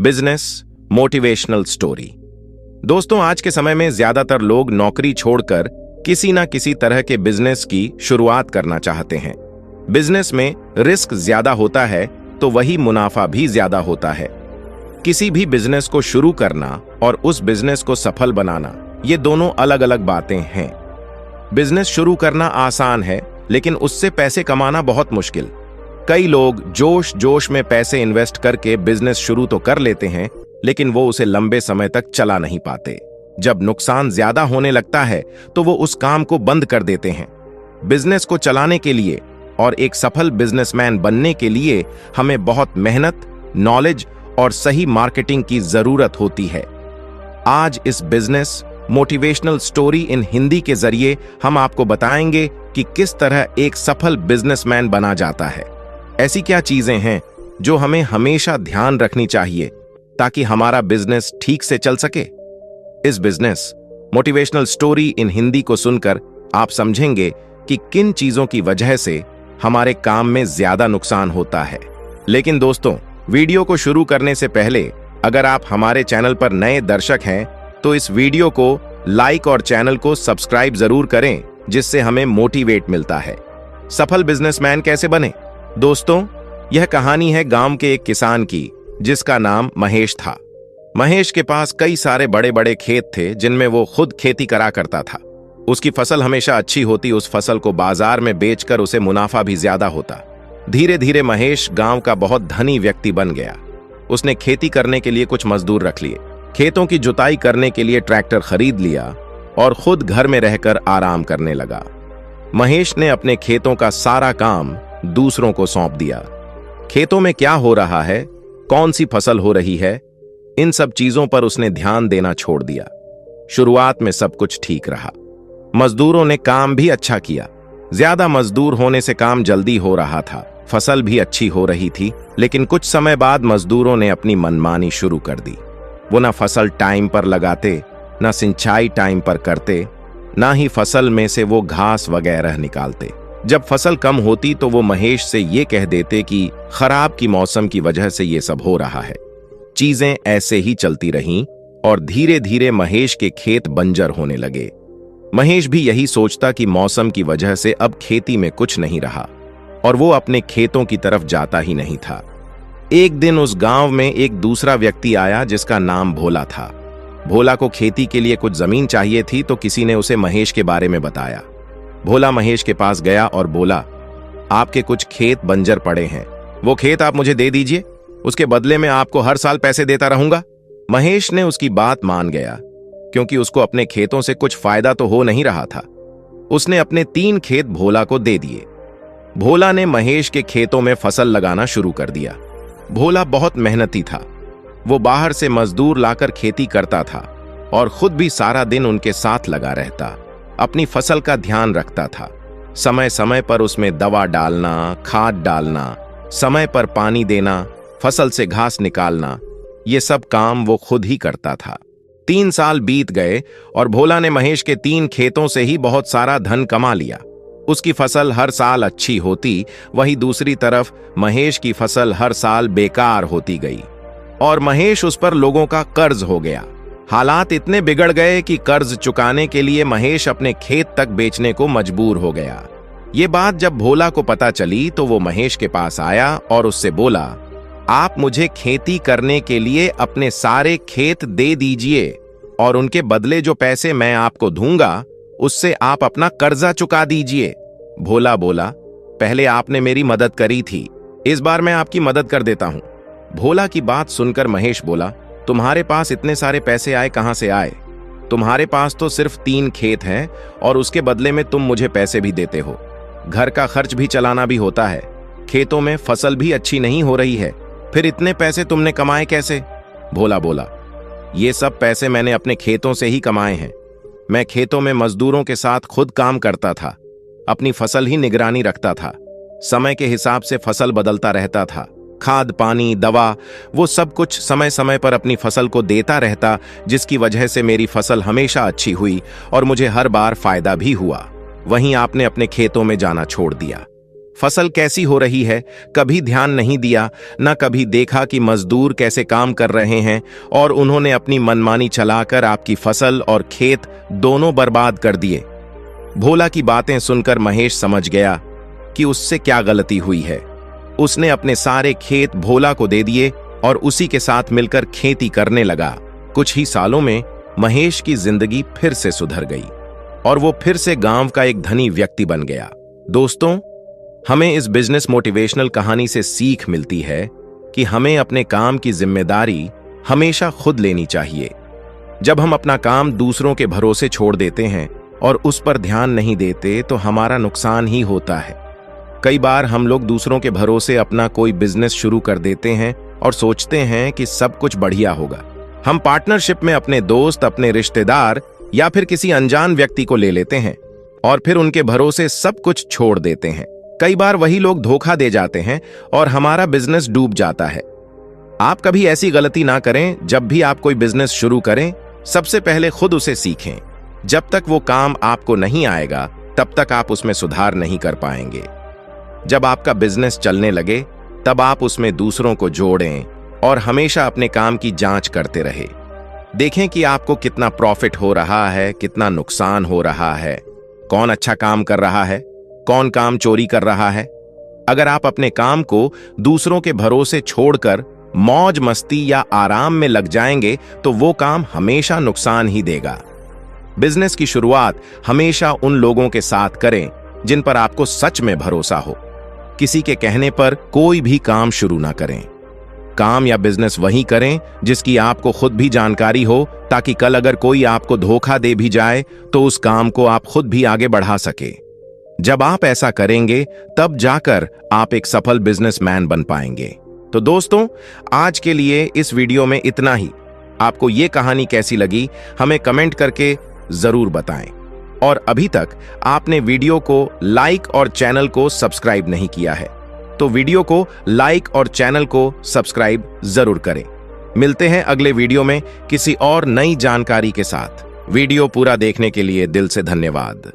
Business motivational story. दोस्तों, आज के समय में ज्यादातर लोग नौकरी छोड़कर किसी ना किसी तरह के बिजनेस की शुरुआत करना चाहते हैं। बिजनेस में रिस्क ज्यादा होता है तो वही मुनाफा भी ज्यादा होता है। किसी भी बिजनेस को शुरू करना और उस बिजनेस को सफल बनाना, ये दोनों अलग अलग बातें हैं। बिजनेस शुरू करना आसान है, लेकिन उससे पैसे कमाना बहुत मुश्किल। कई लोग जोश जोश में पैसे इन्वेस्ट करके बिजनेस शुरू तो कर लेते हैं, लेकिन वो उसे लंबे समय तक चला नहीं पाते। जब नुकसान ज्यादा होने लगता है तो वो उस काम को बंद कर देते हैं। बिजनेस को चलाने के लिए और एक सफल बिजनेसमैन बनने के लिए हमें बहुत मेहनत, नॉलेज और सही मार्केटिंग की जरूरत होती है। आज इस business motivational story in Hindi के जरिए हम आपको बताएंगे कि किस तरह एक सफल बिजनेसमैन बना जाता है। ऐसी क्या चीजें हैं जो हमें हमेशा ध्यान रखनी चाहिए ताकि हमारा बिजनेस ठीक से चल सके। इस business motivational story in Hindi को सुनकर आप समझेंगे कि किन चीजों की वजह से हमारे काम में ज्यादा नुकसान होता है। लेकिन दोस्तों, वीडियो को शुरू करने से पहले अगर आप हमारे चैनल पर नए दर्शक हैं तो इस वीडियो को लाइक और चैनल को सब्सक्राइब जरूर करें, जिससे हमें मोटिवेट मिलता है। सफल बिजनेसमैन कैसे बने? दोस्तों, यह कहानी है गांव के एक किसान की, जिसका नाम महेश था। महेश के पास कई सारे बड़े बड़े खेत थे जिनमें वो खुद खेती करा करता था। उसकी फसल हमेशा अच्छी होती, उस फसल को बाजार में बेचकर उसे मुनाफा भी ज्यादा होता। धीरे धीरे महेश गांव का बहुत धनी व्यक्ति बन गया। उसने खेती करने के लिए कुछ मजदूर रख लिए, खेतों की जुताई करने के लिए ट्रैक्टर खरीद लिया और खुद घर में रहकर आराम करने लगा। महेश ने अपने खेतों का सारा काम दूसरों को सौंप दिया। खेतों में क्या हो रहा है, कौन सी फसल हो रही है, इन सब चीजों पर उसने ध्यान देना छोड़ दिया। शुरुआत में सब कुछ ठीक रहा। मजदूरों ने काम भी अच्छा किया। ज्यादा मजदूर होने से काम जल्दी हो रहा था, फसल भी अच्छी हो रही थी। लेकिन कुछ समय बाद मजदूरों ने अपनी मनमानी शुरू कर दी। वो ना फसल टाइम पर लगाते, ना सिंचाई टाइम पर करते, ना ही फसल में से वो घास वगैरह निकालते। जब फसल कम होती तो वो महेश से ये कह देते कि खराब की मौसम की वजह से ये सब हो रहा है। चीजें ऐसे ही चलती रहीं और धीरे धीरे महेश के खेत बंजर होने लगे। महेश भी यही सोचता कि मौसम की वजह से अब खेती में कुछ नहीं रहा और वो अपने खेतों की तरफ जाता ही नहीं था। एक दिन उस गांव में एक दूसरा व्यक्ति आया जिसका नाम भोला था। भोला को खेती के लिए कुछ जमीन चाहिए थी, तो किसी ने उसे महेश के बारे में बताया। भोला महेश के पास गया और बोला, आपके कुछ खेत बंजर पड़े हैं, वो खेत आप मुझे दे दीजिए, उसके बदले में आपको हर साल पैसे देता रहूंगा। महेश ने उसकी बात मान गया, क्योंकि उसको अपने खेतों से कुछ फायदा तो हो नहीं रहा था। उसने अपने 3 खेत भोला को दे दिए। भोला ने महेश के खेतों में फसल लगाना शुरू कर दिया। भोला बहुत मेहनती था। वो बाहर से मजदूर लाकर खेती करता था और खुद भी सारा दिन उनके साथ लगा रहता। अपनी फसल का ध्यान रखता था। समय समय पर उसमें दवा डालना, खाद डालना, समय पर पानी देना, फसल से घास निकालना, ये सब काम वो खुद ही करता था। 3 साल बीत गए और भोला ने महेश के 3 खेतों से ही बहुत सारा धन कमा लिया। उसकी फसल हर साल अच्छी होती, वहीं दूसरी तरफ महेश की फसल हर साल बेकार होती गई और महेश उस पर लोगों का कर्ज हो गया। हालात इतने बिगड़ गए कि कर्ज चुकाने के लिए महेश अपने खेत तक बेचने को मजबूर हो गया। ये बात जब भोला को पता चली तो वो महेश के पास आया और उससे बोला, आप मुझे खेती करने के लिए अपने सारे खेत दे दीजिए और उनके बदले जो पैसे मैं आपको दूंगा उससे आप अपना कर्जा चुका दीजिए। भोला बोला, पहले आपने मेरी मदद करी थी, इस बार मैं आपकी मदद कर देता हूं। भोला की बात सुनकर महेश बोला, तुम्हारे पास इतने सारे पैसे आए कहां से आए? तुम्हारे पास तो सिर्फ 3 खेत हैं और उसके बदले में तुम मुझे पैसे भी देते हो। घर का खर्च भी चलाना भी होता है, खेतों में फसल भी अच्छी नहीं हो रही है, फिर इतने पैसे तुमने कमाए कैसे? भोला बोला, ये सब पैसे मैंने अपने खेतों से ही कमाए हैं। मैं खेतों में मजदूरों के साथ खुद काम करता था, अपनी फसल ही निगरानी रखता था, समय के हिसाब से फसल बदलता रहता था, खाद पानी दवा वो सब कुछ समय समय पर अपनी फसल को देता रहता, जिसकी वजह से मेरी फसल हमेशा अच्छी हुई और मुझे हर बार फायदा भी हुआ। वहीं आपने अपने खेतों में जाना छोड़ दिया। फसल कैसी हो रही है कभी ध्यान नहीं दिया, न कभी देखा कि मजदूर कैसे काम कर रहे हैं, और उन्होंने अपनी मनमानी चलाकर आपकी फसल और खेत दोनों बर्बाद कर दिए। भोला की बातें सुनकर महेश समझ गया कि उससे क्या गलती हुई है। उसने अपने सारे खेत भोला को दे दिए और उसी के साथ मिलकर खेती करने लगा। कुछ ही सालों में महेश की जिंदगी फिर से सुधर गई और वो फिर से गांव का एक धनी व्यक्ति बन गया। दोस्तों, हमें इस बिजनेस मोटिवेशनल कहानी से सीख मिलती है कि हमें अपने काम की जिम्मेदारी हमेशा खुद लेनी चाहिए। जब हम अपना काम दूसरों के भरोसे छोड़ देते हैं और उस पर ध्यान नहीं देते तो हमारा नुकसान ही होता है। कई बार हम लोग दूसरों के भरोसे अपना कोई बिजनेस शुरू कर देते हैं और सोचते हैं कि सब कुछ बढ़िया होगा। हम पार्टनरशिप में अपने दोस्त, अपने रिश्तेदार या फिर किसी अनजान व्यक्ति को ले लेते हैं और फिर उनके भरोसे सब कुछ छोड़ देते हैं। कई बार वही लोग धोखा दे जाते हैं और हमारा बिजनेस डूब जाता है। आप कभी ऐसी गलती ना करें। जब भी आप कोई बिजनेस शुरू करें, सबसे पहले खुद उसे सीखें। जब तक वो काम आपको नहीं आएगा, तब तक आप उसमें सुधार नहीं कर पाएंगे। जब आपका बिजनेस चलने लगे, तब आप उसमें दूसरों को जोड़ें और हमेशा अपने काम की जांच करते रहे। देखें कि आपको कितना प्रॉफिट हो रहा है, कितना नुकसान हो रहा है, कौन अच्छा काम कर रहा है, कौन काम चोरी कर रहा है। अगर आप अपने काम को दूसरों के भरोसे छोड़कर मौज मस्ती या आराम में लग जाएंगे, तो वो काम हमेशा नुकसान ही देगा। बिजनेस की शुरुआत हमेशा उन लोगों के साथ करें जिन पर आपको सच में भरोसा हो। किसी के कहने पर कोई भी काम शुरू ना करें। काम या बिजनेस वही करें जिसकी आपको खुद भी जानकारी हो, ताकि कल अगर कोई आपको धोखा दे भी जाए तो उस काम को आप खुद भी आगे बढ़ा सके। जब आप ऐसा करेंगे, तब जाकर आप एक सफल बिजनेसमैन बन पाएंगे। तो दोस्तों, आज के लिए इस वीडियो में इतना ही। आपको ये कहानी कैसी लगी, हमें कमेंट करके जरूर बताएं। और अभी तक आपने वीडियो को लाइक और चैनल को सब्सक्राइब नहीं किया है, तो वीडियो को लाइक और चैनल को सब्सक्राइब जरूर करें। मिलते हैं अगले वीडियो में किसी और नई जानकारी के साथ। वीडियो पूरा देखने के लिए दिल से धन्यवाद।